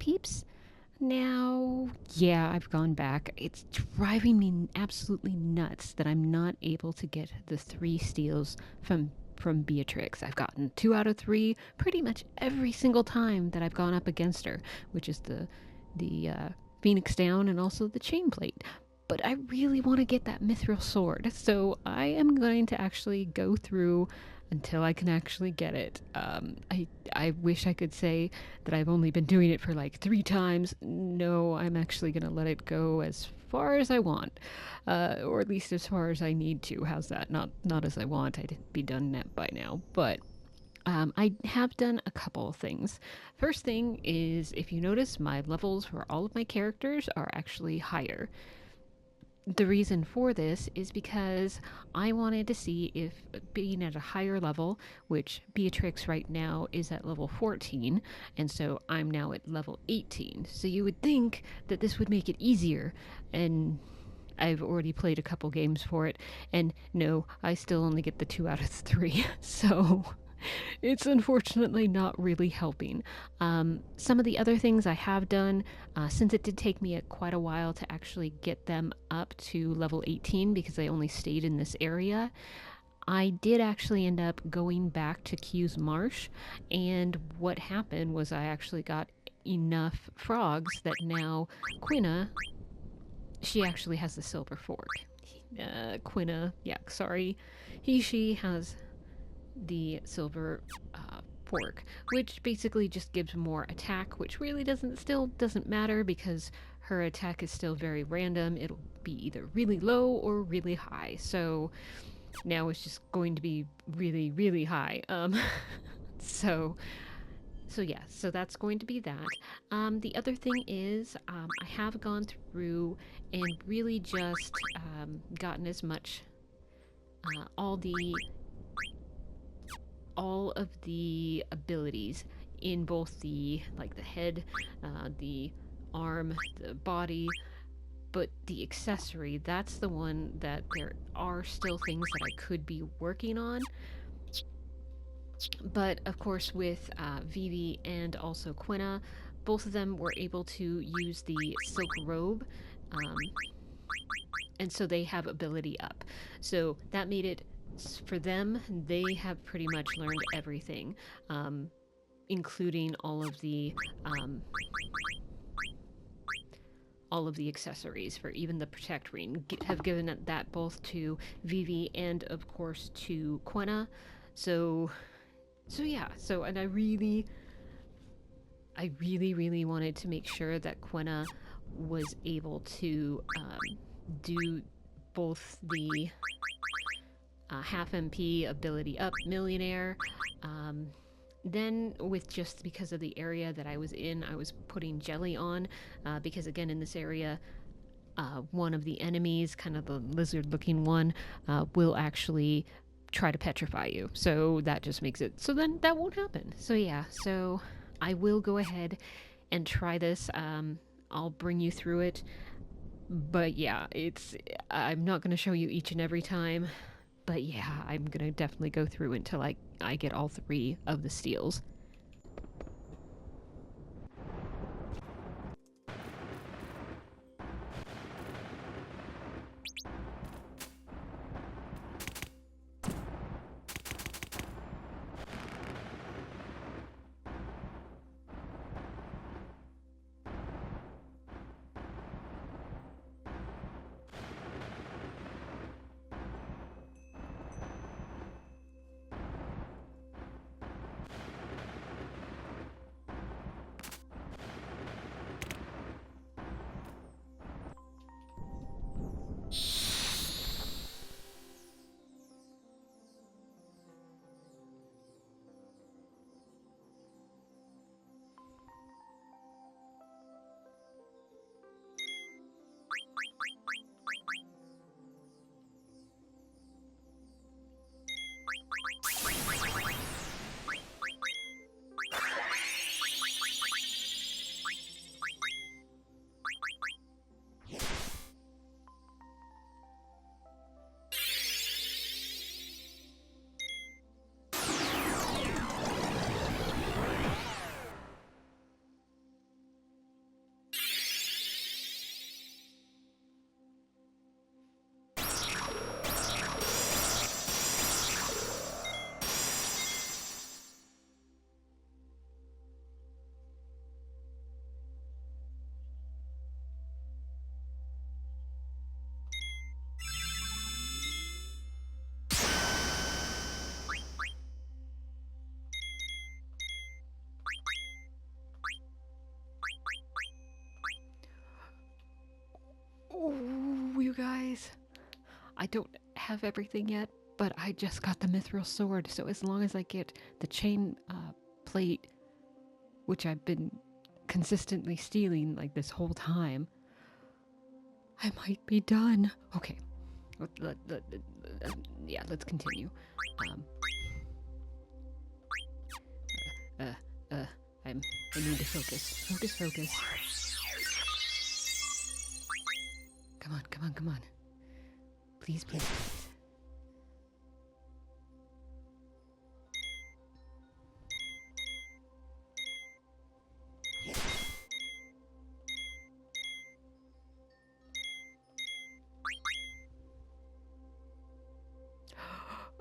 tapes. Now, yeah, I've gone back. It's driving me absolutely nuts that I'm not able to get the 3 steals from Beatrix. I've gotten 2 out of 3 pretty much every single time that I've gone up against her, which is the Phoenix Down and also the Chain Plate. But I really want to get that Mithril Sword, so I am going to actually go through until I can actually get it. I wish I could say that I've only been doing it for like 3 times. No, I'm actually going to let it go as far as I want, or at least as far as I need to. How's that? Not as I want. I'd be done that by now, but I have done a couple of things. First thing is, if you notice, my levels for all of my characters are actually higher. The reason for this is because I wanted to see if being at a higher level, which Beatrix right now is at level 14, and so I'm now at level 18. So you would think that this would make it easier, and I've already played a couple games for it, and no, I still only get the 2 out of 3. So it's unfortunately not really helping. Some of the other things I have done, since it did take me quite a while to actually get them up to level 18 because I only stayed in this area, I did actually end up going back to Q's Marsh, and what happened was I actually got enough frogs that now Quina, she actually has the silver fork. Quina, yeah, sorry. She has the silver fork, which basically just gives more attack, which really doesn't matter because her attack is still very random. It'll be either really low or really high. So now it's just going to be really, really high. So yeah, so that's going to be that. The other thing is, I have gone through and really just gotten as much all of the abilities in both the head, the arm, the body, but the accessory, that's the one that there are still things that I could be working on. But of course, with Vivi and also Quina, both of them were able to use the silk robe, and so they have ability up. So that made it, for them, they have pretty much learned everything, including all of the accessories for even the protect ring. Have given that both to Vivi and of course to Quina. So yeah. So, and I really wanted to make sure that Quina was able to do both the half MP ability up millionaire. Then with, just because of the area that I was in, I was putting jelly on, because again in this area, one of the enemies, kind of the lizard looking one, will actually try to petrify you. So that just makes it so then that won't happen. So yeah, so I will go ahead and try this. I'll bring you through it. But yeah, I'm not going to show you each and every time. But yeah, I'm going to definitely go through until I get all 3 of the steals. guys. I don't have everything yet, but I just got the mithril sword, so as long as I get the chain plate, which I've been consistently stealing like this whole time, I might be done. Okay, yeah, let's continue. I need to focus. Focus. Come on. Please.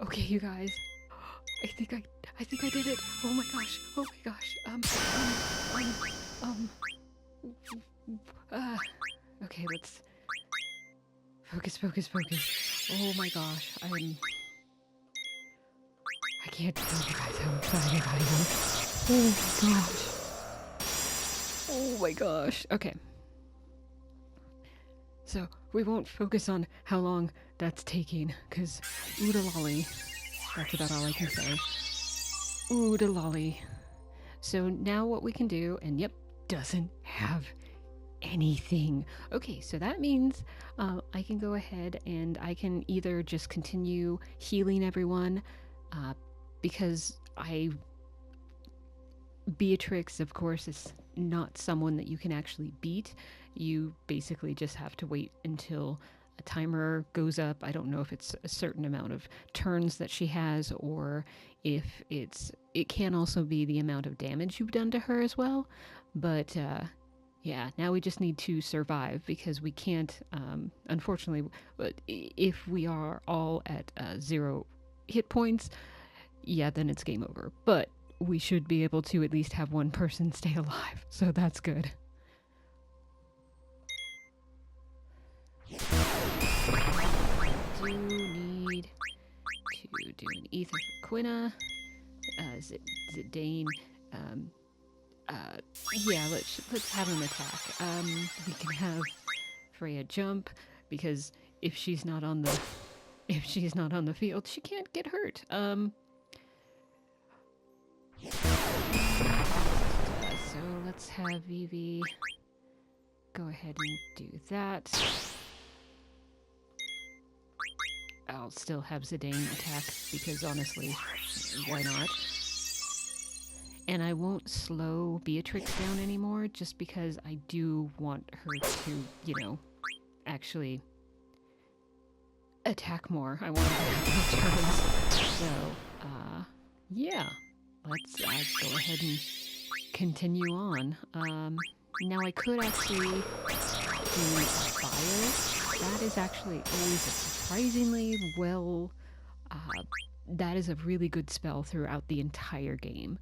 Okay, you guys. I think I did it. Oh my gosh. Okay, let's focus. Oh my gosh. I can't tell you guys how excited I am. Oh my gosh. Okay. So, we won't focus on how long that's taking, because oodalolly. That's about all I can say. Oodalolly. So now what we can do, and yep, doesn't have anything. Okay, so that means I can go ahead and I can either just continue healing everyone, because Beatrix, of course, is not someone that you can actually beat. You basically just have to wait until a timer goes up. I don't know if it's a certain amount of turns that she has, or if it can also be the amount of damage you've done to her as well. But yeah, now we just need to survive, because we can't, unfortunately, but if we are all at 0 hit points, yeah, then it's game over. But we should be able to at least have one person stay alive, so that's good. Do need to do an ether for Quina, Zidane. Yeah, let's have him attack. We can have Freya jump, because if she's not on the field, she can't get hurt. So let's have Vivi go ahead and do that. I'll still have Zidane attack, because honestly, why not? And I won't slow Beatrix down anymore, just because I do want her to, actually attack more. I want her to have more turns. So, yeah. Let's go ahead and continue on. Now I could actually do fire. That is actually always a surprisingly well, that is a really good spell throughout the entire game.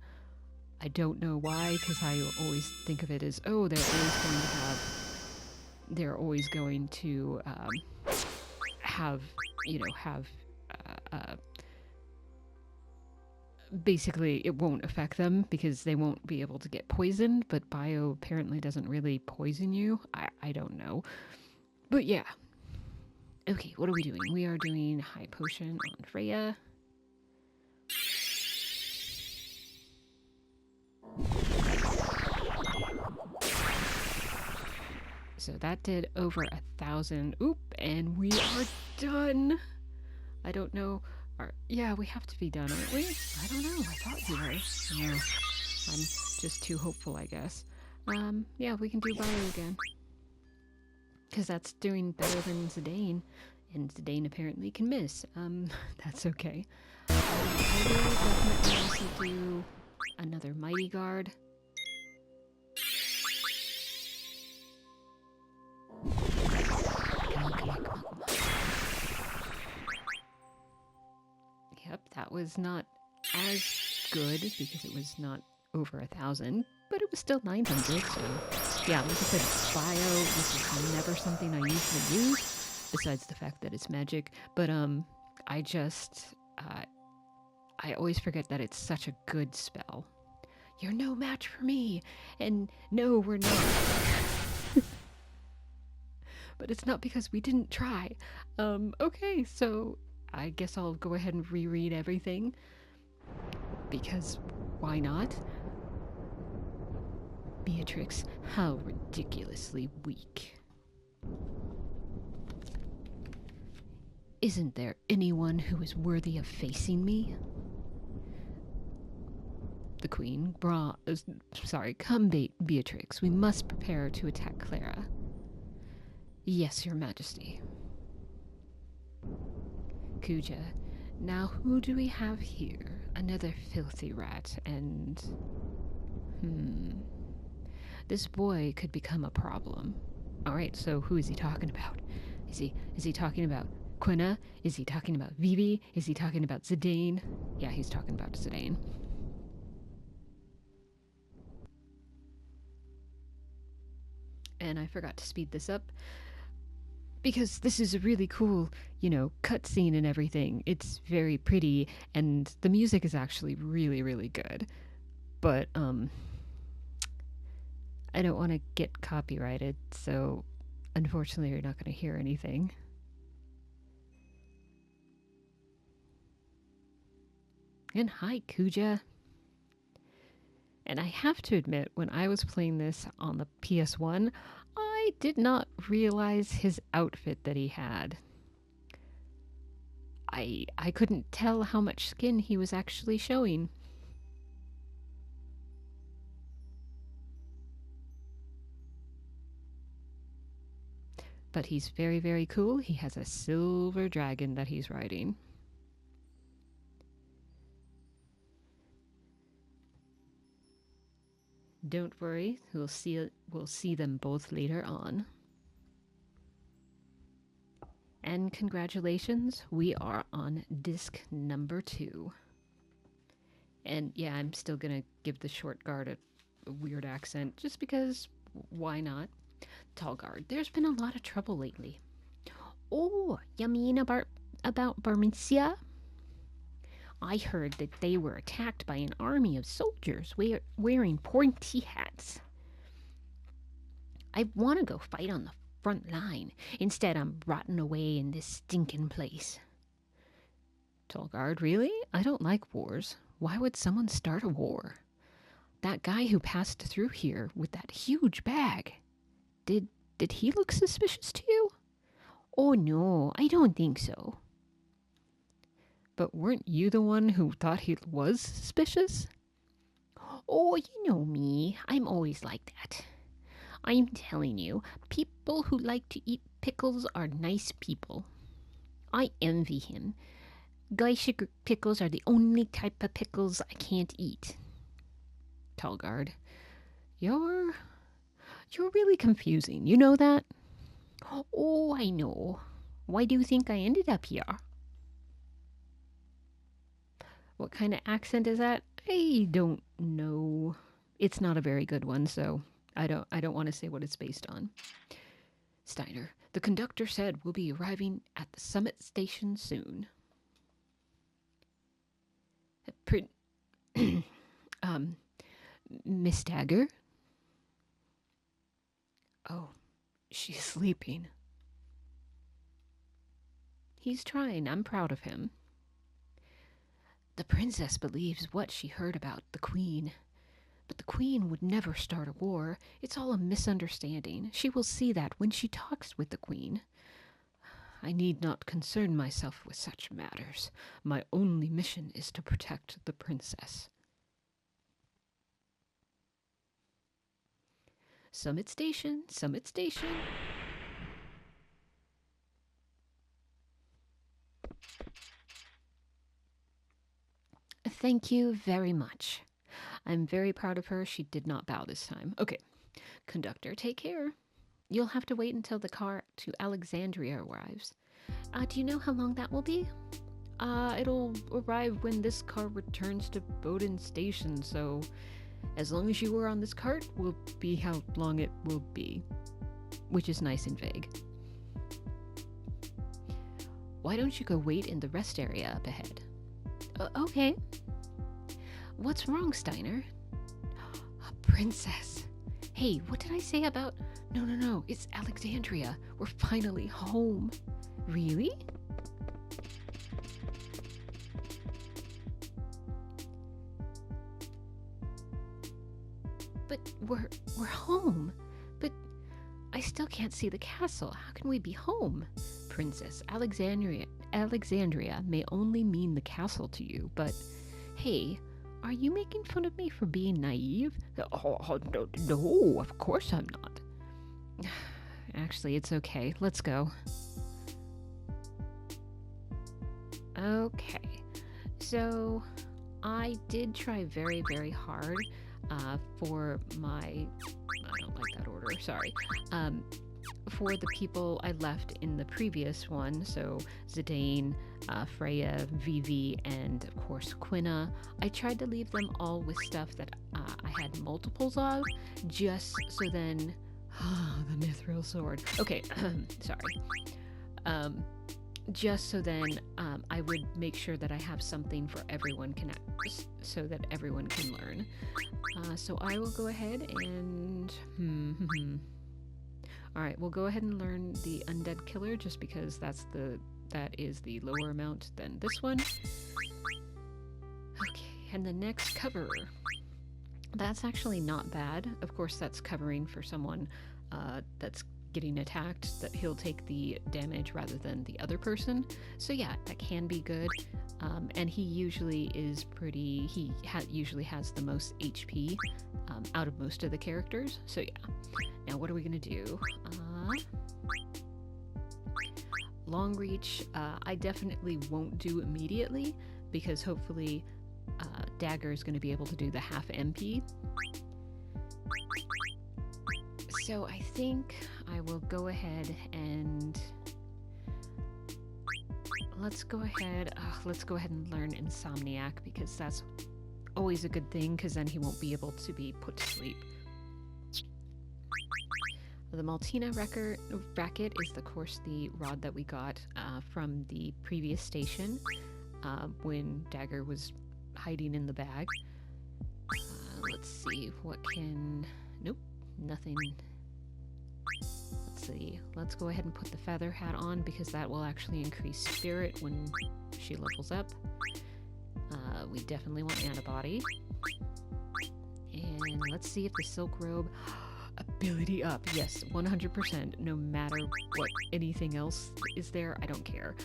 I don't know why, because I always think of it as, oh, they're always going to have basically it won't affect them, because they won't be able to get poisoned, but bio apparently doesn't really poison you. I don't know. But yeah. Okay, what are we doing? We are doing high potion on Freya. So that did over 1,000. Oop, and we are done. I don't know. Yeah, we have to be done, aren't we? I don't know. I thought we were. Yeah, I'm just too hopeful, I guess. Yeah, we can do bio again, because that's doing better than Zidane, and Zidane apparently can miss. That's okay. I will definitely also do another Mighty Guard. Come on. Yep, that was not as good, because it was not over 1,000, but it was still 900, so yeah, like I said, bio, this is never something I usually use, besides the fact that it's magic, but I always forget that it's such a good spell. You're no match for me, and no, we're not. but it's not because we didn't try. Okay, so I guess I'll go ahead and reread everything, because why not? Beatrix, how ridiculously weak. Isn't there anyone who is worthy of facing me? The Queen, come, Beatrix. We must prepare to attack Clara. Yes, Your Majesty. Kuja, now who do we have here? Another filthy rat, and... This boy could become a problem. Alright, so who is he talking about? Is he talking about Quina? Is he talking about Vivi? Is he talking about Zidane? Yeah, he's talking about Zidane. And I forgot to speed this up, because this is a really cool, cutscene and everything. It's very pretty, and the music is actually really, really good. But, I don't want to get copyrighted, so unfortunately you're not going to hear anything. And hi, Kuja. And I have to admit, when I was playing this on the PS1, I did not realize his outfit that he had. I couldn't tell how much skin he was actually showing. But he's very, very cool. He has a silver dragon that he's riding. Don't worry, we'll see them both later on. And congratulations, we are on disc number 2. And yeah, I'm still gonna give the short guard a weird accent, just because, why not? Tall guard, there's been a lot of trouble lately. Oh, you mean about Barmecia? I heard that they were attacked by an army of soldiers wearing pointy hats. I want to go fight on the front line. Instead, I'm rotting away in this stinking place. Tall guard, really? I don't like wars. Why would someone start a war? That guy who passed through here with that huge bag, did he look suspicious to you? Oh no, I don't think so. But weren't you the one who thought he was suspicious? Oh, you know me. I'm always like that. I'm telling you, people who like to eat pickles are nice people. I envy him. Geyser pickles are the only type of pickles I can't eat. Tall guard, you're really confusing. You know that? Oh, I know. Why do you think I ended up here? What kind of accent is that? I don't know. It's not a very good one, so I don't want to say what it's based on. Steiner, the conductor said we'll be arriving at the summit station soon. Miss Dagger? Oh, she's sleeping. He's trying. I'm proud of him. The princess believes what she heard about the queen. But the queen would never start a war. It's all a misunderstanding. She will see that when she talks with the queen. I need not concern myself with such matters. My only mission is to protect the princess. Summit Station, Summit Station. Thank you very much. I'm very proud of her. She did not bow this time. Okay. Conductor, take care. You'll have to wait until the car to Alexandria arrives. Do you know how long that will be? It'll arrive when this car returns to Bowden Station, so as long as you are on this cart will be how long it will be, which is nice and vague. Why don't you go wait in the rest area up ahead? Okay. What's wrong, Steiner? A princess. Hey, what did I say about No, it's Alexandria. We're finally home. Really? But we're home. But I still can't see the castle. How can we be home? Princess, Alexandria may only mean the castle to you, but hey, are you making fun of me for being naive? No, of course I'm not. Actually, it's okay. Let's go. Okay, so I did try very, very hard for my... I don't like that order, sorry. For the people I left in the previous one, so Zidane, Freya, Vivi, and of course Quina, I tried to leave them all with stuff that I had multiples of, just so then... the mithril sword. Okay, sorry. Just so then I would make sure that I have something for everyone so that everyone can learn. So I will go ahead and... Alright, we'll go ahead and learn the Undead Killer just because that is the lower amount than this one. Okay, and the next cover. That's actually not bad. Of course, that's covering for someone that's getting attacked, that he'll take the damage rather than the other person. So yeah, that can be good. And he usually is pretty... He usually has the most HP out of most of the characters. So yeah. Now what are we going to do? Long reach, I definitely won't do immediately because hopefully Dagger is going to be able to do the half MP. So I think I will go ahead and let's go ahead and learn Insomniac because that's always a good thing because then he won't be able to be put to sleep. The Maltina racket is, of course, the rod that we got from the previous station when Dagger was hiding in the bag. Let's see, what can... Nope, nothing. Let's see, let's go ahead and put the feather hat on because that will actually increase spirit when she levels up. We definitely want antibody. And let's see if the silk robe... Ability up, yes, 100%. No matter what anything else is there, I don't care.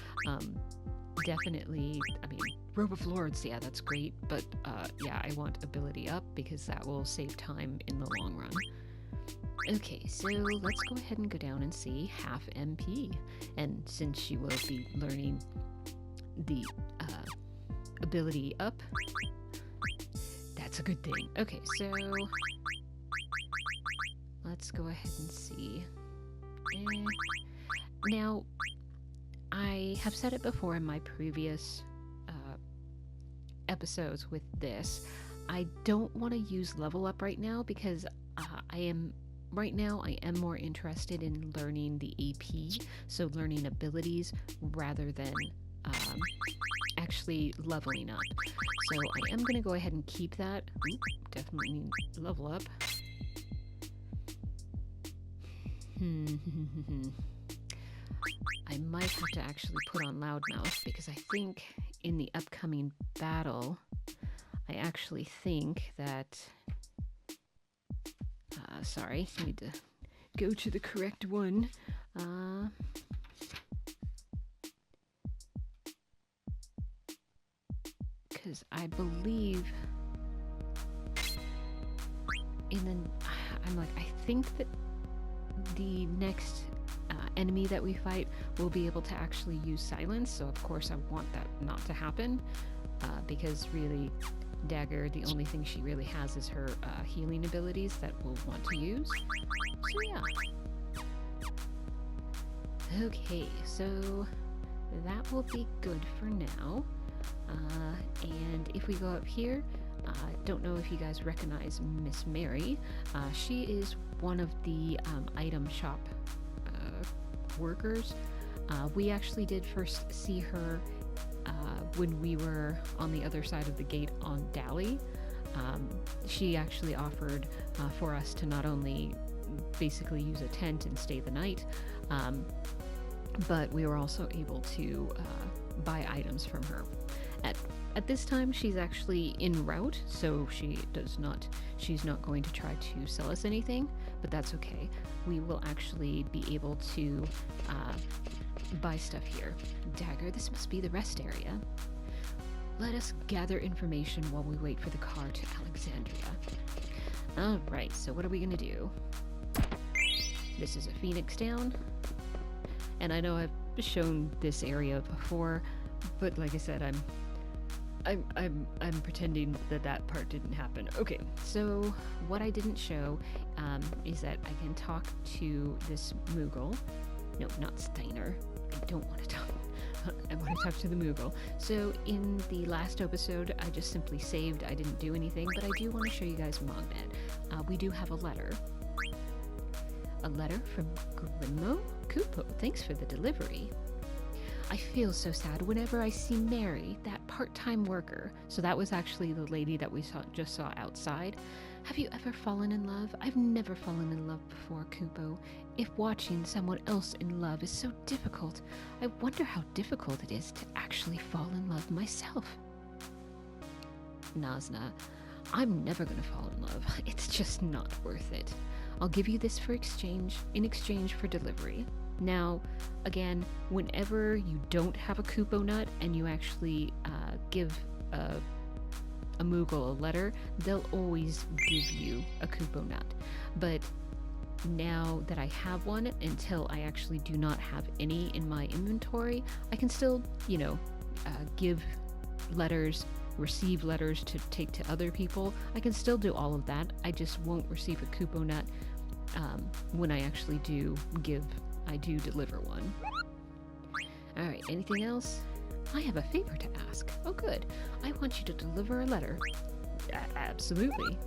Definitely, I mean, Robe of Lords, yeah, that's great, but yeah, I want ability up because that will save time in the long run. Okay, so let's go ahead and go down and see half MP. And since she will be learning the ability up, that's a good thing. Okay, so... let's go ahead and see. Now, I have said it before in my previous episodes with this. I don't want to use level up right now because I am more interested in learning the AP, so learning abilities rather than actually leveling up. So I am going to go ahead and keep that. Oop, definitely need level up. I might have to actually put on Loudmouth because I think in the upcoming battle, I actually think that... sorry, I need to go to the correct one. Because I believe I think that the next enemy that we fight will be able to actually use silence, so of course I want that not to happen, because really Dagger, the only thing she really has is her healing abilities that we'll want to use. So yeah. Okay, so that will be good for now. And if we go up here, I don't know if you guys recognize Miss Mary. She is one of the item shop workers. We actually did first see her when we were on the other side of the gate on Dali. She actually offered for us to not only basically use a tent and stay the night. But we were also able to buy items from her. At this time, she's actually en route, so she's not going to try to sell us anything, but that's okay. We will actually be able to buy stuff here. Dagger, this must be the rest area. Let us gather information while we wait for the car to Alexandria. Alright, so what are we gonna do? This is a Phoenix Down. And I know I've shown this area before, but like I said, I'm pretending that part didn't happen. Okay, so what I didn't show is that I can talk to this Moogle. No, not Steiner. I don't want to talk. I want to talk to the Moogle. So in the last episode, I just simply saved. I didn't do anything, but I do want to show you guys Mognet. We do have a letter. A letter from Grimmo? Kupo, thanks for the delivery. I feel so sad whenever I see Mary, that part-time worker. So that was actually the lady that we just saw outside. Have you ever fallen in love? I've never fallen in love before, Kupo. If watching someone else in love is so difficult, I wonder how difficult it is to actually fall in love myself. Nazna, I'm never gonna fall in love. It's just not worth it. I'll give you this in exchange for delivery. Now, again, whenever you don't have a Kupo nut and you actually give a Moogle a letter, they'll always give you a Kupo nut. But now that I have one, until I actually do not have any in my inventory, I can still, give letters, receive letters to take to other people. I can still do all of that. I just won't receive a Kupo nut when I actually do deliver one. Alright, anything else? I have a favor to ask. Oh good. I want you to deliver a letter. Absolutely.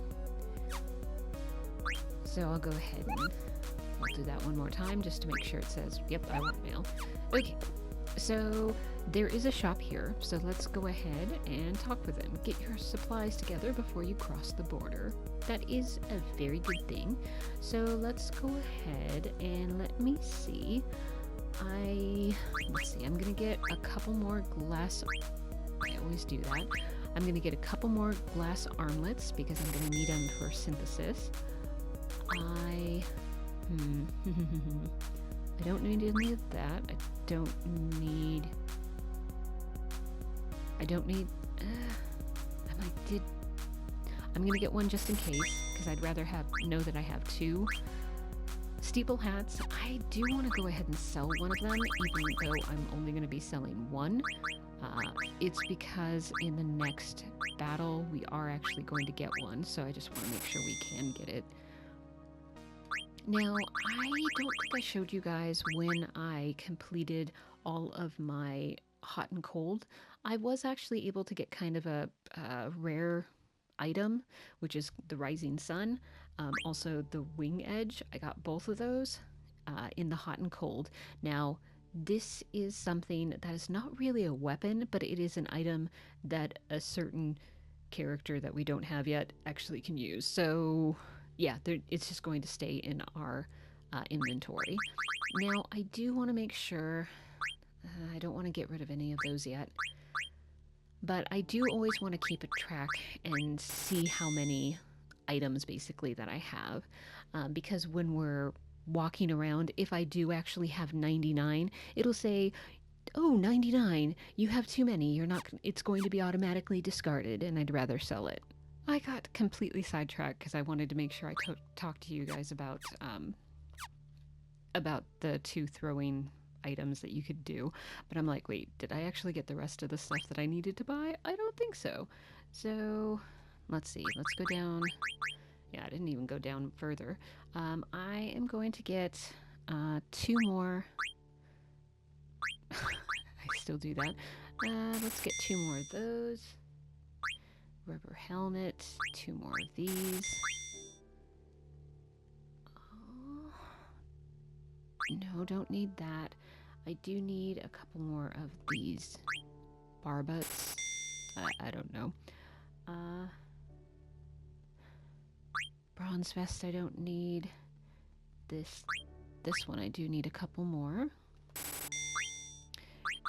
So I'll go ahead and I'll do that one more time just to make sure it says, yep, I want mail. Okay, so there is a shop here, so let's go ahead and talk with them. Get your supplies together before you cross the border. That is a very good thing. So let's go ahead and let me see. I'm gonna get a couple more glass. I always do that. I'm gonna get a couple more glass armlets because I'm gonna need them for synthesis. I don't need any of that. I'm gonna get one just in case, because I'd rather know that I have two. Steeple hats, I do want to go ahead and sell one of them, even though I'm only going to be selling one. It's because in the next battle, we are actually going to get one, so I just want to make sure we can get it. Now, I don't think I showed you guys when I completed all of my hot and cold. I was actually able to get kind of a rare item, which is the Rising Sun. Also the Wing Edge. I got both of those in the hot and cold. Now, this is something that is not really a weapon, but it is an item that a certain character that we don't have yet actually can use. So yeah, it's just going to stay in our inventory. Now, I do want to make sure, I don't want to get rid of any of those yet, but I do always want to keep a track and see how many items basically that I have, because when we're walking around, if I do actually have 99, it'll say, oh, 99, you have too many, it's going to be automatically discarded, and I'd rather sell it. I got completely sidetracked because I wanted to make sure I talked to you guys about the two throwing items that you could do, but I'm like, wait, did I actually get the rest of the stuff that I needed to buy? I don't think so. So let's see, let's go down. Yeah, I didn't even go down further. I am going to get two more. I still do that. Let's get two more of those. Rubber helmet, two more of these. Oh, no, don't need that. I do need a couple more of these bar butts. I don't know. Bronze vest I don't need. this one I do need a couple more.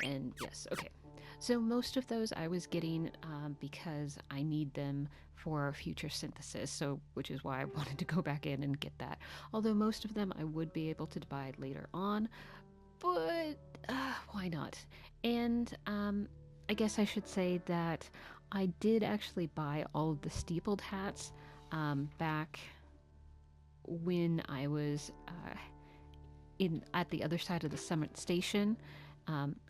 And yes, okay. So most of those I was getting because I need them for future synthesis, so which is why I wanted to go back in and get that. Although most of them I would be able to buy later on, but why not? And I guess I should say that I did actually buy all of the steepled hats back when I was in at the other side of the summit station.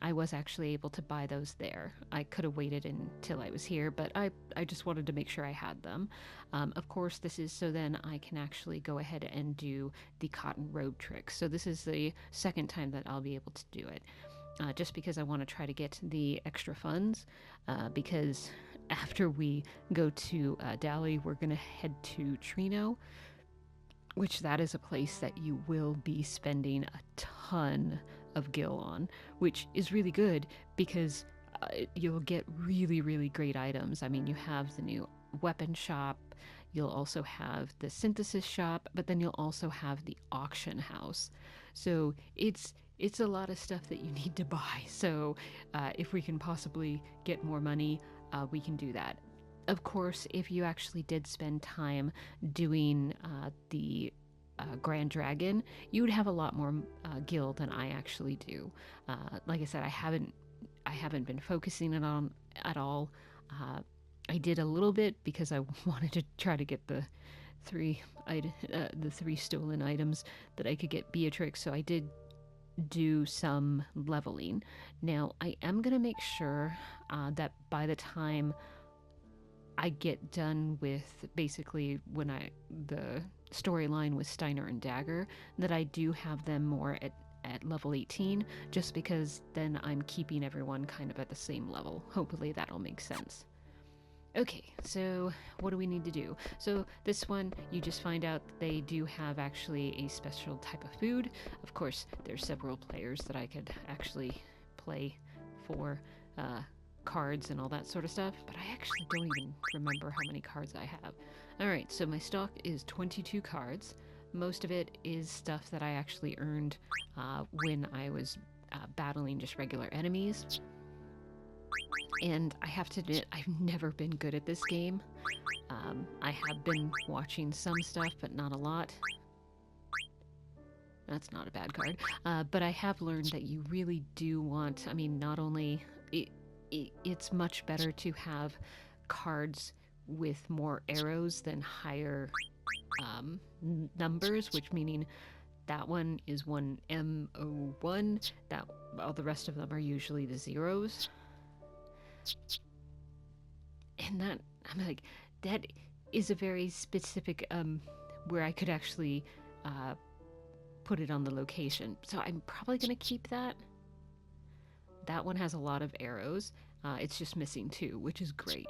I was actually able to buy those there. I could have waited until I was here, but I just wanted to make sure I had them. Of course, this is so then I can actually go ahead and do the cotton robe trick. So this is the second time that I'll be able to do it. Just because I want to try to get the extra funds, because after we go to Dali, we're going to head to Trino, which that is a place that you will be spending a ton of gil on, which is really good because you'll get really, really great items. I mean, you have the new weapon shop, you'll also have the synthesis shop, but then you'll also have the auction house. So it's a lot of stuff that you need to buy. So if we can possibly get more money, we can do that. Of course, if you actually did spend time doing the Grand Dragon, you would have a lot more gil than I actually do. Like I said, I haven't been focusing it on at all. I did a little bit because I wanted to try to get the three stolen items that I could get Beatrix. So I did do some leveling. Now I am gonna make sure that by the time I get done with basically when the storyline with Steiner and Dagger, that I do have them more at level 18, just because then I'm keeping everyone kind of at the same level. Hopefully that'll make sense. Okay, so what do we need to do? So this one, you just find out that they do have actually a special type of food. Of course, there's several players that I could actually play for cards and all that sort of stuff, but I actually don't even remember how many cards I have. Alright, so my stock is 22 cards. Most of it is stuff that I actually earned when I was battling just regular enemies. And I have to admit, I've never been good at this game. I have been watching some stuff, but not a lot. That's not a bad card. But I have learned that you really do want, I mean, not only... it's much better to have cards with more arrows than higher numbers, which meaning that one is one M01, that all the rest of them are usually the zeros. And that, I'm like, that is a very specific where I could actually put it on the location. So I'm probably gonna keep that. That one has a lot of arrows. It's just missing 2, which is great.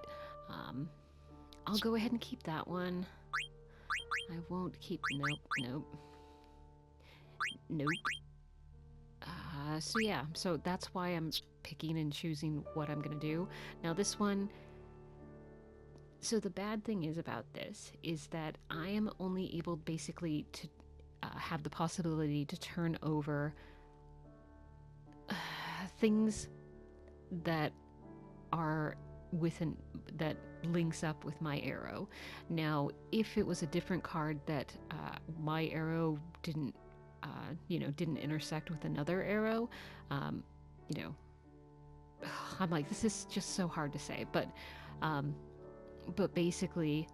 I'll go ahead and keep that one. I won't keep... Nope. So yeah, so that's why I'm picking and choosing what I'm gonna do. Now this one... So the bad thing is about this is that I am only able basically to have the possibility to turn over things that are that links up with my arrow. Now, if it was a different card that my arrow didn't intersect with another arrow, I'm like, this is just so hard to say, but basically,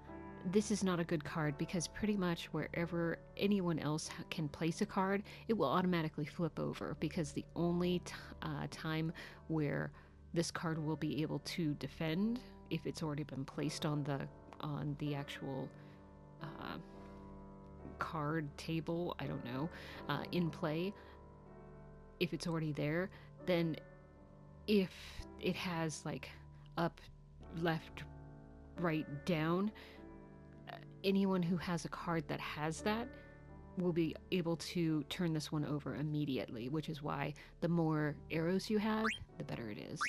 this is not a good card because pretty much wherever anyone else can place a card, it will automatically flip over, because the only time where this card will be able to defend, if it's already been placed on the actual card table, I don't know, in play, if it's already there, then if it has like up, left, right, down, anyone who has a card that has that will be able to turn this one over immediately, which is why the more arrows you have, the better it is.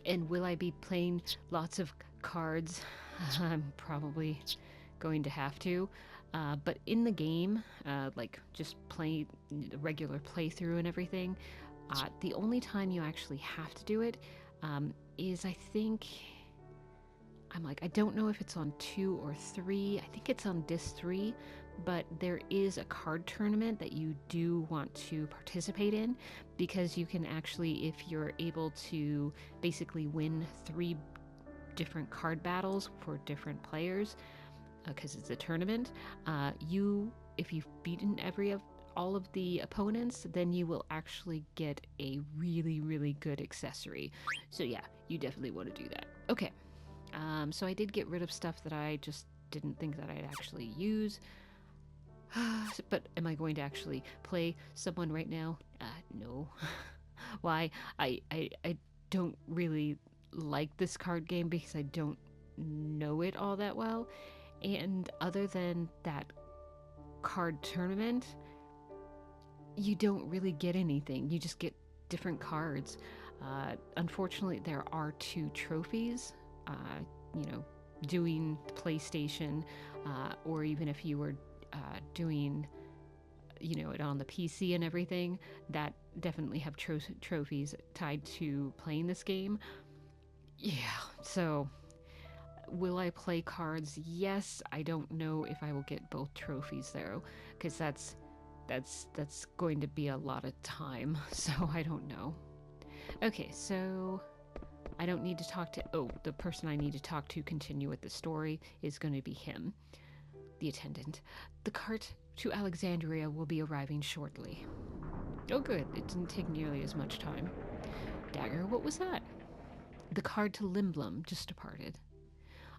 And will I be playing lots of cards? I'm probably going to have to. But in the game, like just play the regular playthrough and everything, the only time you actually have to do it is, I think, I don't know if it's on 2 or 3. I think it's on disc 3, but there is a card tournament that you do want to participate in, because you can actually, if you're able to basically win 3 different card battles for different players, because it's a tournament, if you've beaten all of the opponents, then you will actually get a really, really good accessory. So yeah, you definitely want to do that. Okay. So I did get rid of stuff that I just didn't think that I'd actually use. But am I going to actually play someone right now? No. Why? I don't really like this card game because I don't know it all that well. And other than that card tournament, you don't really get anything. You just get different cards. Unfortunately, there are 2 trophies. Doing PlayStation, or even if you were doing, it on the PC and everything, that definitely have trophies tied to playing this game. Yeah, so will I play cards? Yes. I don't know if I will get both trophies though, because that's going to be a lot of time, so I don't know. Okay, so I don't need to talk to... Oh, the person I need to talk to continue with the story is going to be him, the attendant. The cart to Alexandria will be arriving shortly. Oh, good. It didn't take nearly as much time. Dagger, what was that? The card to Limblum just departed.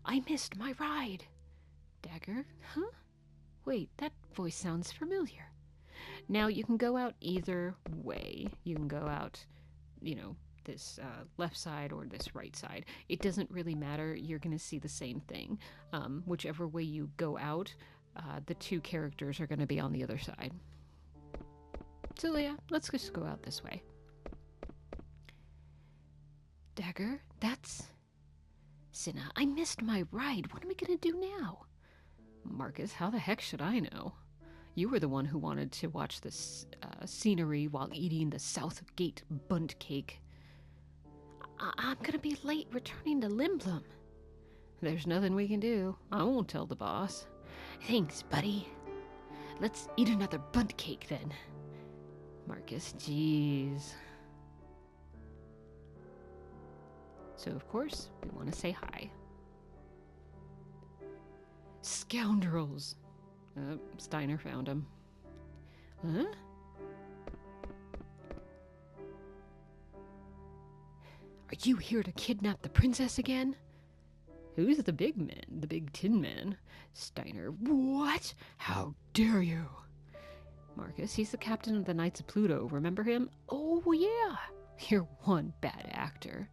I missed my ride. Dagger, huh? Wait, that voice sounds familiar. Now, you can go out either way. You can go out, this left side or this right side. It doesn't really matter. You're going to see the same thing. Whichever way you go out, the 2 characters are going to be on the other side. So yeah, let's just go out this way. Dagger, that's... Cinna, I missed my ride. What am I going to do now? Marcus, how the heck should I know? You were the one who wanted to watch this scenery while eating the Southgate bunt cake. I'm gonna be late returning to Limblum. There's nothing we can do. I won't tell the boss. Thanks, buddy. Let's eat another bunt cake then. Marcus, jeez. So, of course, we want to say hi. Scoundrels! Steiner found him. Huh? Are you here to kidnap the princess again? Who's the big man? The big tin man? Steiner. What? How dare you? Marcus, he's the captain of the Knights of Pluto. Remember him? Oh, yeah. You're one bad actor.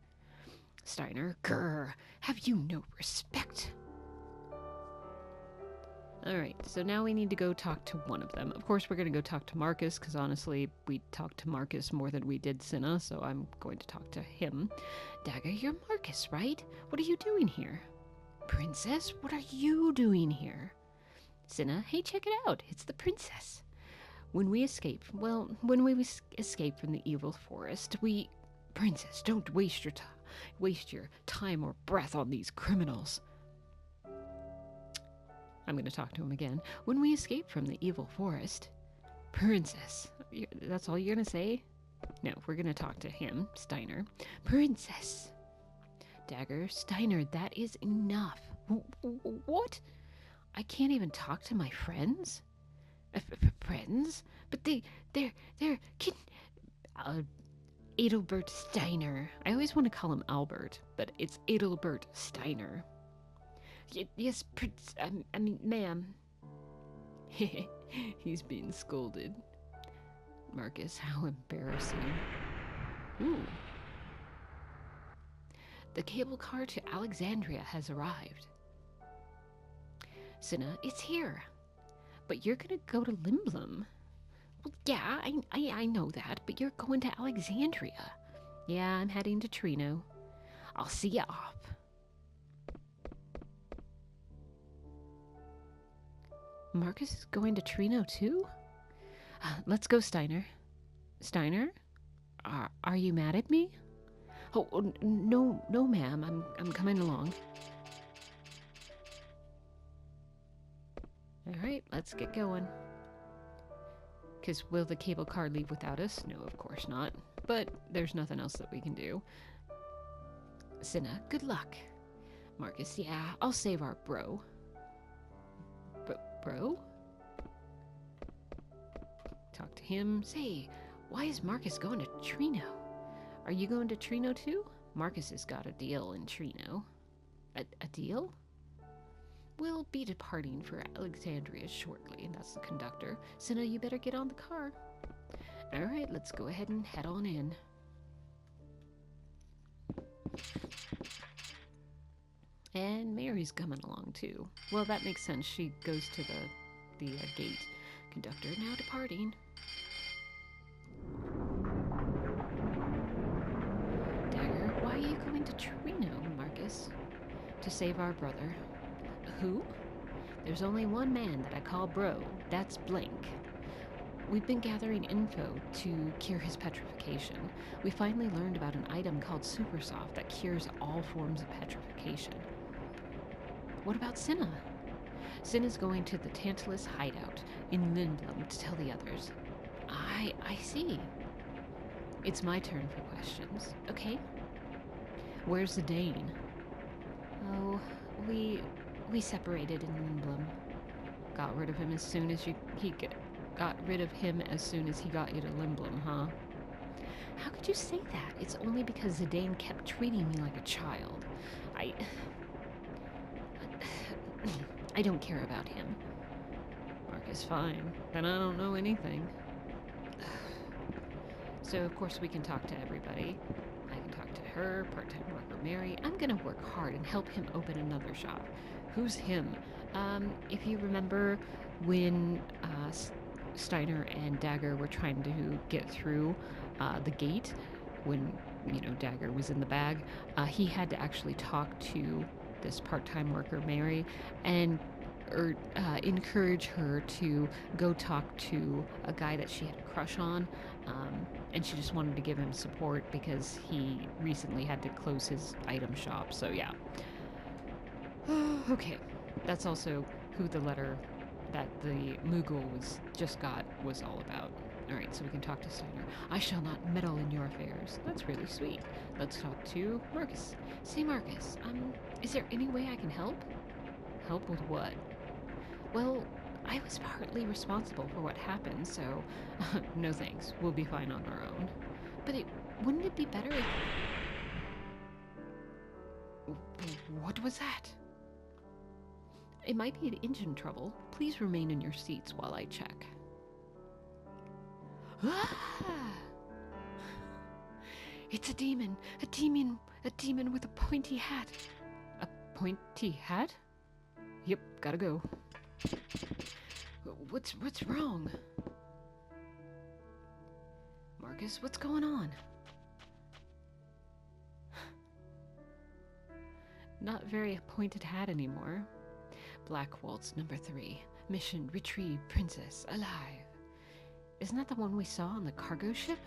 Steiner. Grr. Have you no respect? Alright, so now we need to go talk to one of them. Of course, we're going to go talk to Marcus, because honestly, we talked to Marcus more than we did Cinna, so I'm going to talk to him. Dagger, you're Marcus, right? What are you doing here? Princess, what are you doing here? Cinna, hey, check it out. It's the princess. When we escape from the evil forest, Princess, don't waste your time or breath on these criminals. I'm going to talk to him again. When we escape from the evil forest... Princess. That's all you're going to say? No, we're going to talk to him, Steiner. Princess. Dagger. Steiner, that is enough. What? I can't even talk to my friends? Friends? But they're Adelbert Steiner. I always want to call him Albert, but it's Adelbert Steiner. Yes, ma'am. He's being scolded. Marcus, how embarrassing. Ooh. The cable car to Alexandria has arrived. Cinna, it's here. But you're gonna go to Limblum. Well, yeah, I know that, but you're going to Alexandria. Yeah, I'm heading to Trino. I'll see ya off. Marcus is going to Trino too? Let's go, Steiner. Steiner? Are you mad at me? Oh, no, no, ma'am. I'm coming along. Alright, let's get going. Because will the cable car leave without us? No, of course not. But there's nothing else that we can do. Cinna, good luck. Marcus, yeah, I'll save our bro. Bro? Talk to him. Say, why is Marcus going to Trino? Are you going to Trino too? Marcus has got a deal in Trino. A deal? We'll be departing for Alexandria shortly, and that's the conductor. Cinna, you better get on the car. Alright, let's go ahead and head on in. And Mary's coming along too. Well, that makes sense. She goes to the gate. Conductor now departing. Dagger, why are you going to Trino, Marcus? To save our brother. Who? There's only one man that I call bro. That's Blank. We've been gathering info to cure his petrification. We finally learned about an item called Supersoft that cures all forms of petrification. What about Cinna? Cinna's going to the Tantalus hideout in Lindblom to tell the others. I see. It's my turn for questions. Okay. Where's the Dane? Oh, we separated in Lindblom. Got rid of him as soon as got rid of him as soon as he got you to Lindblom, huh? How could you say that? It's only because Zidane kept treating me like a child. I don't care about him. Marcus, fine. Then I don't know anything. So, of course, we can talk to everybody. I can talk to her, part-time worker Mary. I'm gonna work hard and help him open another shop. Who's him? If you remember when Steiner and Dagger were trying to get through the gate, when, Dagger was in the bag, he had to actually talk to this part-time worker Mary and encourage her to go talk to a guy that she had a crush on, and she just wanted to give him support because he recently had to close his item shop. So yeah. Okay, that's also who the letter that the Moogle was all about. Alright, so we can talk to Steiner. I shall not meddle in your affairs. That's really sweet. Let's talk to Marcus. Say, Marcus, is there any way I can help? Help with what? Well, I was partly responsible for what happened, so no thanks. We'll be fine on our own. But wouldn't it be better if... What was that? It might be an engine trouble. Please remain in your seats while I check. Ah! It's a demon. A demon with a pointy hat. A pointy hat? Yep, gotta go. What's wrong? Marcus, what's going on? Not very pointed hat anymore. Black Waltz No. 3. Mission: retrieve Princess alive. Isn't that the one we saw on the cargo ship?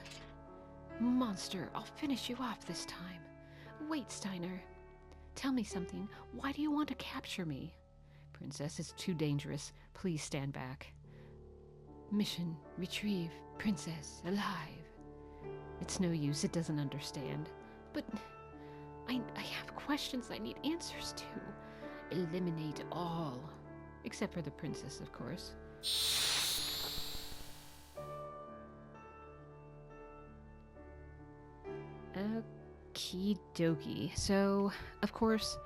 Monster, I'll finish you off this time. Wait, Steiner. Tell me something. Why do you want to capture me? Princess is too dangerous. Please stand back. Mission: retrieve Princess alive. It's no use. It doesn't understand. But I have questions I need answers to. Eliminate all. Except for the princess, of course. Okie dokie. So, of course,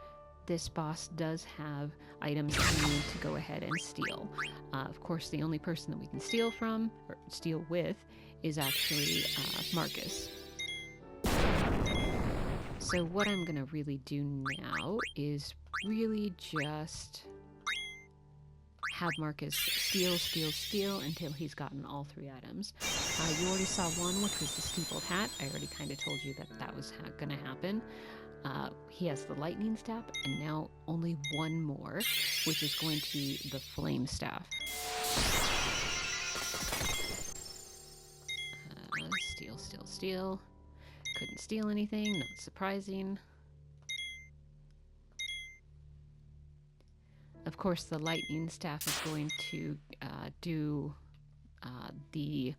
this boss does have items we need to go ahead and steal. Of course, the only person that we can steal from, or steal with, is actually Marcus. So what I'm gonna really do now is really just have Marcus steal until he's gotten all 3 items. You already saw one, which was the steepled hat. I already kind of told you that was gonna happen. He has the lightning staff, and now only one more, which is going to be the flame staff. Steal, steal, steal. Couldn't steal anything, not surprising. Of course, the lightning staff is going to do the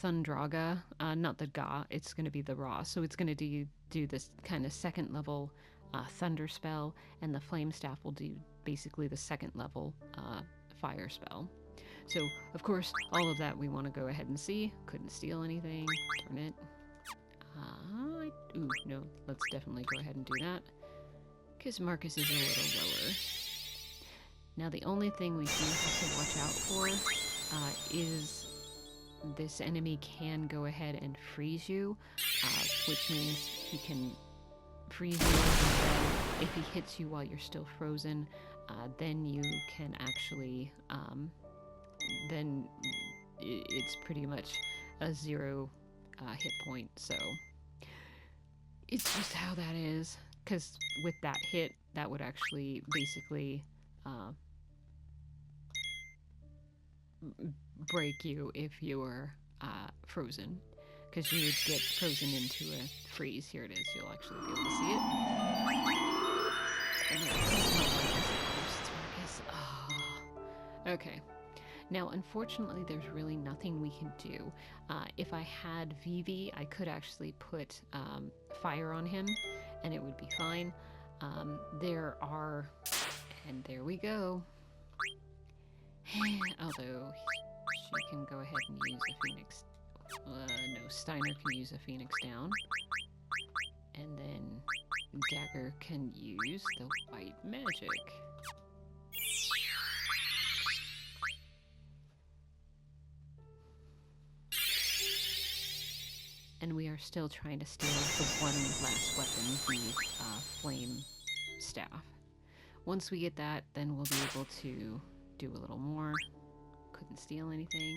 Thundraga, not the Ga, it's going to be the Ra. So it's going to do this kind of second level thunder spell, and the flame staff will do basically the second level fire spell. So, of course, all of that we want to go ahead and see. Couldn't steal anything. Turn it. Ooh, no, let's definitely go ahead and do that, because Marcus is a little lower. Now, the only thing we do have to watch out for is this enemy can go ahead and freeze you, which means he can freeze you, and then if he hits you while you're still frozen, then you can actually, then it's pretty much a 0 hit point, so it's just how that is, because with that hit, that would actually basically break you if you were frozen, because you would get frozen into a freeze. Here it is. You'll actually be able to see it. Okay. Now, unfortunately, there's really nothing we can do. If I had Vivi, I could actually put fire on him, and it would be fine. There are, and there we go. Although she can go ahead and use a Phoenix. No, Steiner can use a Phoenix down. And then Dagger can use the white magic. And we are still trying to steal the one last weapon, the flame staff. Once we get that, then we'll be able to do a little more. Couldn't steal anything.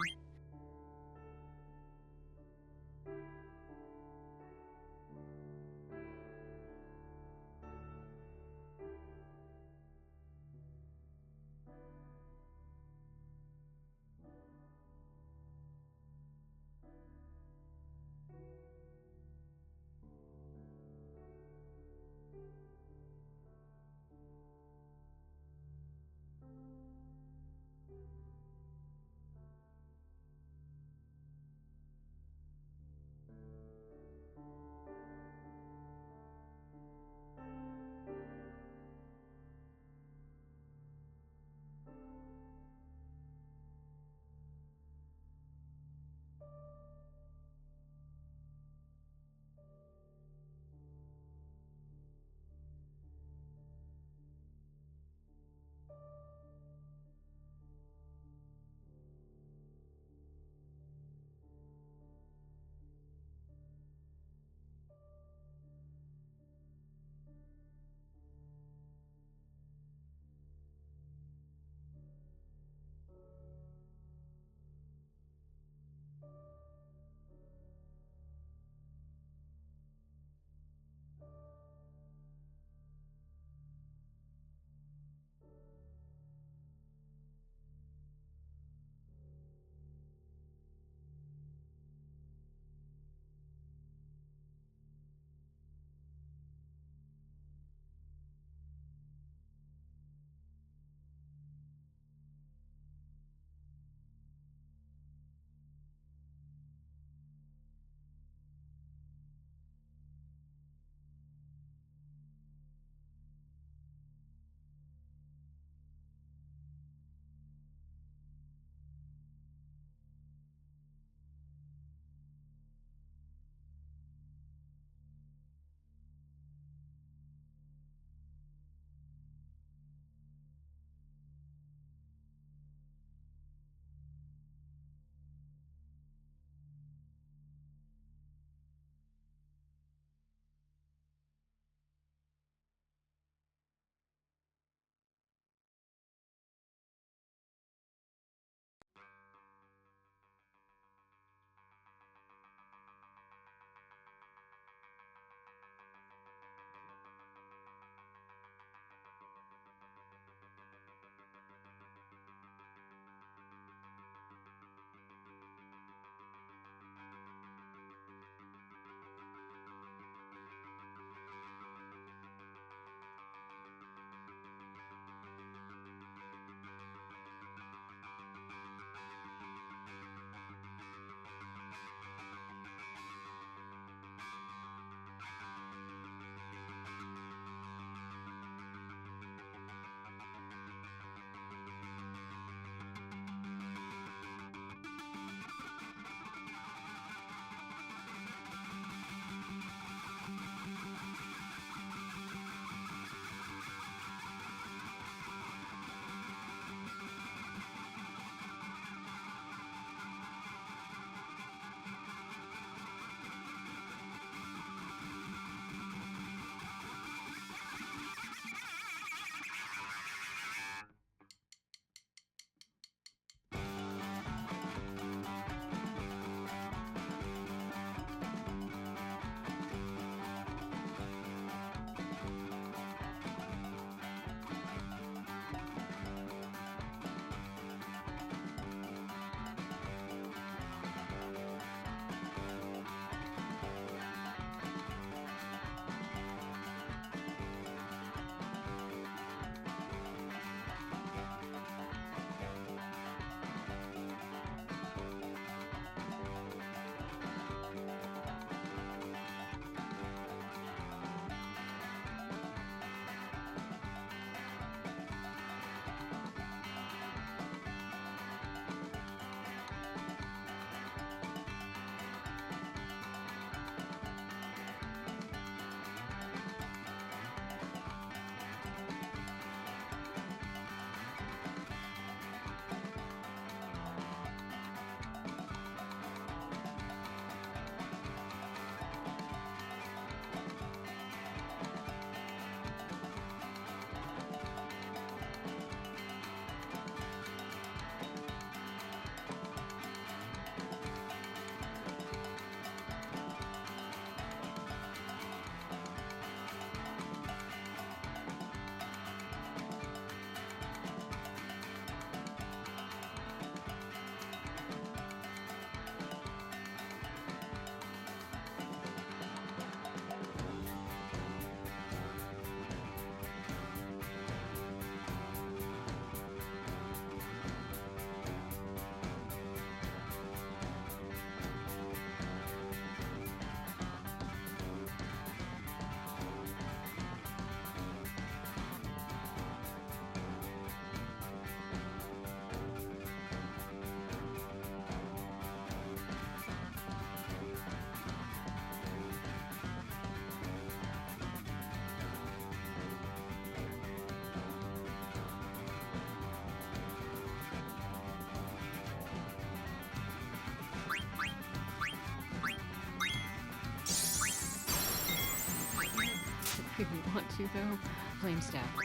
if you want to, though. Flame staff. Oh,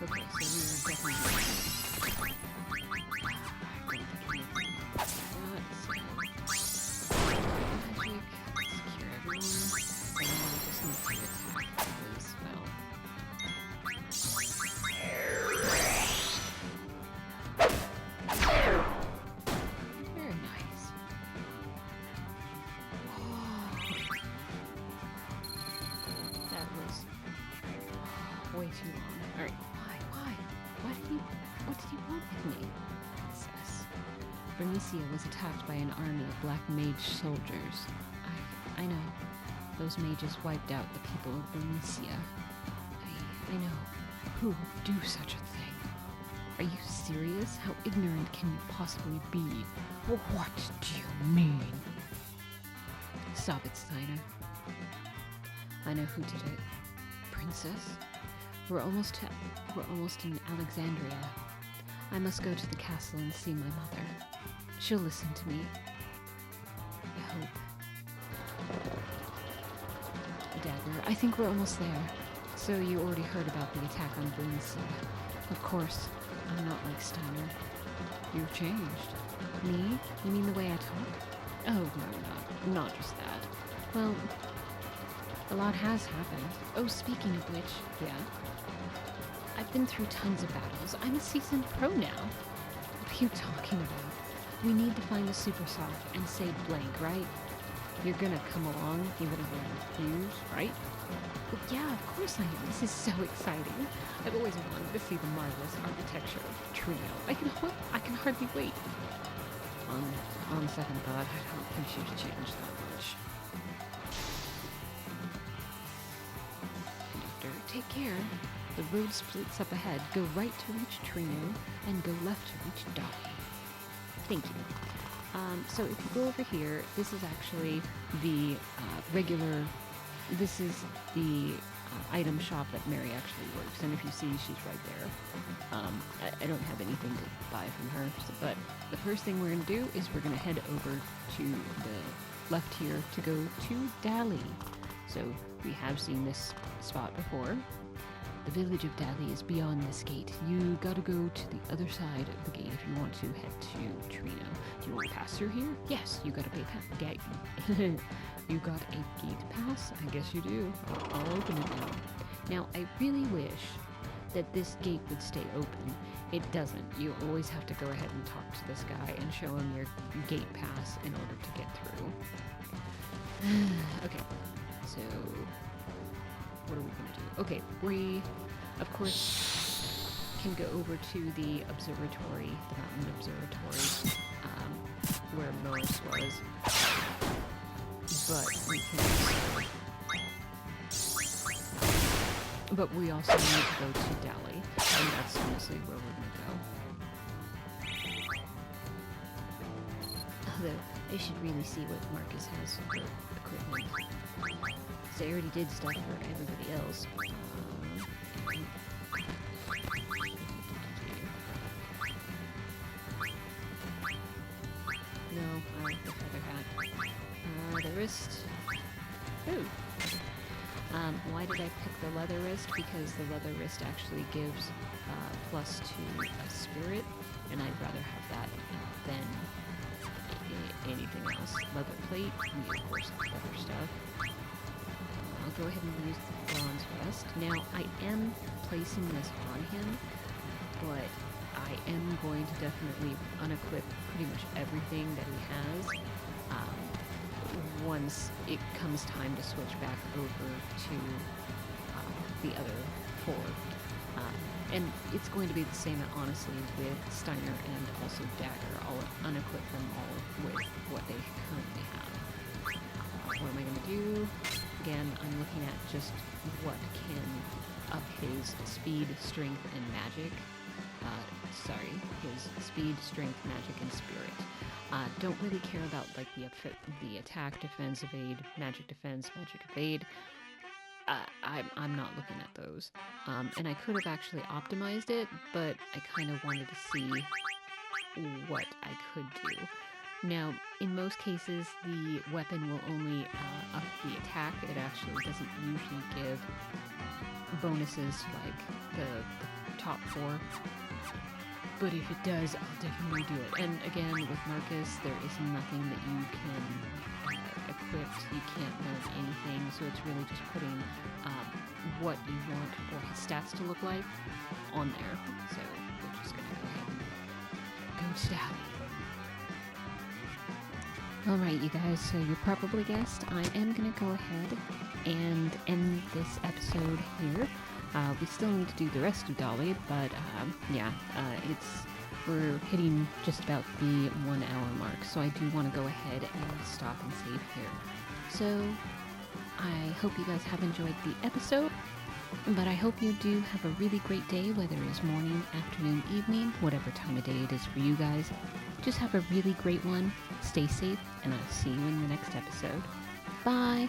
okay, so we are definitely... Magic, secure everyone, and then we just need to attack this spell. Very nice. That was way too long. Alright, why? What did he want with me? Princess. Bernicia was attacked by an army of black mage soldiers. I know. Those mages wiped out the people of Bernicia. I know. Who would do such a thing? Are you serious? How ignorant can you possibly be? What do you mean? Stop it, Steiner. I know who did it. Princess? We're almost in Alexandria. I must go to the castle and see my mother. She'll listen to me. I hope. Dagger, I think we're almost there. So you already heard about the attack on Bernicia. Of course, I'm not like Steiner. You've changed. Me? You mean the way I talk? Oh, no, not just that. Well, a lot has happened. Oh, speaking of which, yeah. I've been through tons of battles. I'm a seasoned pro now. What are you talking about? We need to find the super soft and say blank, right? You're gonna come along even if I refuse, right? Well, yeah, of course I am. This is so exciting. I've always wanted to see the marvelous architecture of Trino. I can hardly wait. On second thought, I don't think she's changed that much. Conductor, take care. The road splits up ahead. Go right to reach Trino, and go left to reach Dali. Thank you. So if you go over here, this is actually the this is the item shop that Mary actually works, and if you see, she's right there. I don't have anything to buy from her, but the first thing we're going to do is we're going to head over to the left here to go to Dali. So we have seen this spot before. The village of Dali is beyond this gate. You gotta go to the other side of the gate if you want to head to Trino. Do you want to pass through here? Yes, you got a gate. You got a gate pass? I guess you do. I'll open it now. Now, I really wish that this gate would stay open. It doesn't. You always have to go ahead and talk to this guy and show him your gate pass in order to get through. Okay, so what are we going to do? Okay, we, of course, can go over to the observatory, the mountain observatory, where Norris was, but we also need to go to Dali, and that's honestly where we're going to go. Although, I should really see what Marcus has for equipment. So I already did stuff for everybody else. No, the feather hat. The wrist. Ooh. Why did I pick the leather wrist? Because the leather wrist actually gives +2 a spirit, and I'd rather have that than anything else. Leather plate, we of course have other stuff. I'll go ahead and use the bronze vest. Now, I am placing this on him, but I am going to definitely unequip pretty much everything that he has once it comes time to switch back over to the other 4. And it's going to be the same, honestly, with Steiner and also Dagger. I'll unequip them all with what they currently have. What am I going to do? Again, I'm looking at just what can up his speed, strength, and magic. His speed, strength, magic, and spirit. Don't really care about like the attack, defense, evade, magic defense, magic evade. I'm not looking at those. And I could have actually optimized it, but I kind of wanted to see what I could do. Now, in most cases, the weapon will only up the attack. It actually doesn't usually give bonuses like the top 4. But if it does, I'll definitely do it. And again, with Marcus, there is nothing that you can equip. You can't learn anything, so it's really just putting what you want for his stats to look like on there. So we're just going to go ahead and go to Dali. Alright, you guys, so you probably guessed, I am going to go ahead and end this episode here. We still need to do the rest of Dali, but we're hitting just about the 1 hour mark, so I do want to go ahead and stop and save here. So I hope you guys have enjoyed the episode, but I hope you do have a really great day, whether it's morning, afternoon, evening, whatever time of day it is for you guys. Just have a really great one, stay safe, and I'll see you in the next episode. Bye!